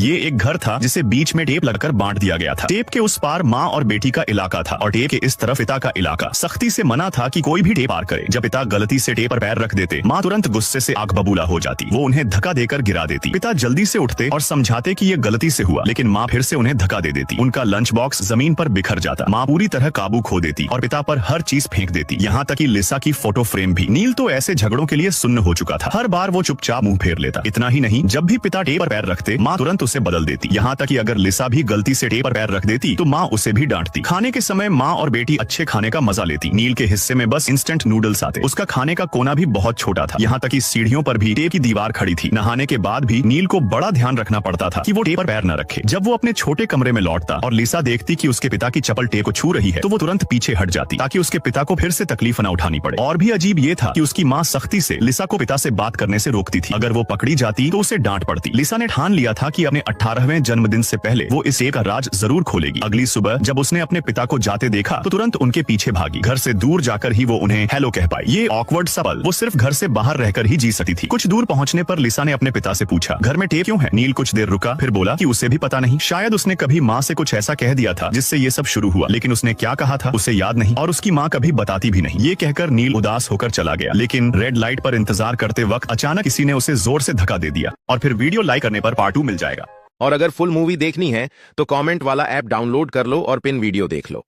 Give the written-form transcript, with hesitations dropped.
ये एक घर था जिसे बीच में टेप लगकर बांट दिया गया था। टेप के उस पार माँ और बेटी का इलाका था और टेप के इस तरफ पिता का इलाका। सख्ती से मना था कि कोई भी टेप पार करे। जब पिता गलती से टेप पर पैर रख देते, माँ तुरंत गुस्से से आग बबूला हो जाती। वो उन्हें धक्का देकर गिरा देती। पिता जल्दी से उठते और समझाते कि ये गलती से हुआ, लेकिन माँ फिर से उन्हें धक्का दे देती। उनका लंच बॉक्स जमीन पर बिखर जाता। माँ पूरी तरह काबू खो देती और पिता पर हर चीज फेंक देती, यहाँ तक कि लिसा की फोटो फ्रेम भी। नील तो ऐसे झगड़ों के लिए सुन्न हो चुका था। हर बार वो चुपचाप मुंह फेर लेता। इतना ही नहीं, जब भी पिता टेप पर पैर रखते, माँ तुरंत उसे बदल देती। यहाँ तक कि अगर लिसा भी गलती से टेप पर पैर रख देती तो माँ उसे भी डांटती। खाने के समय माँ और बेटी अच्छे खाने का मजा लेती। नील के हिस्से में बस इंस्टेंट नूडल्स आते। उसका खाने का कोना भी बहुत छोटा था, यहाँ तक कि सीढ़ियों पर भी टेप की दीवार खड़ी थी। नहाने के बाद भी नील को बड़ा ध्यान रखना पड़ता था कि वो टेप पर पैर न रखे। जब वो अपने छोटे कमरे में लौटता और लिसा देखती कि उसके पिता की चप्पल टेप को छू रही है, तो वो तुरंत पीछे हट जाती ताकि उसके पिता को फिर से तकलीफ न उठानी पड़े। और भी अजीब ये था कि उसकी माँ सख्ती से लिसा को पिता से बात करने से रोकती थी। अगर वो पकड़ी जाती तो उसे डांट पड़ती। लिसा ने ठान लिया था कि अपने 18वें जन्मदिन से पहले वो इस टेप का राज जरूर खोलेगी। अगली सुबह जब उसने अपने पिता को जाते देखा तो तुरंत उनके पीछे भागी। घर से दूर जाकर ही वो उन्हें हेलो कह पाई। ये ऑकवर्ड सा पल वो सिर्फ घर से बाहर रहकर ही जी सकती थी। कुछ दूर पहुंचने पर लिसा ने अपने पिता से पूछा, घर में टेप क्यों है? नील कुछ देर रुका, फिर बोला कि उसे भी पता नहीं। शायद उसने कभी माँ से कुछ ऐसा कह दिया था जिससे ये सब शुरू हुआ, लेकिन उसने क्या कहा था उसे याद नहीं और उसकी माँ कभी बताती भी नहीं। ये कहकर नील उदास होकर चला गया। लेकिन रेड लाइट पर इंतजार करते वक्त अचानक किसी ने उसे जोर से धक्का दे दिया और फिर वीडियो लाइक करने पर पार्ट 2 मिल जाएगा। और अगर फुल मूवी देखनी है तो कमेंट वाला ऐप डाउनलोड कर लो और पिन वीडियो देख लो।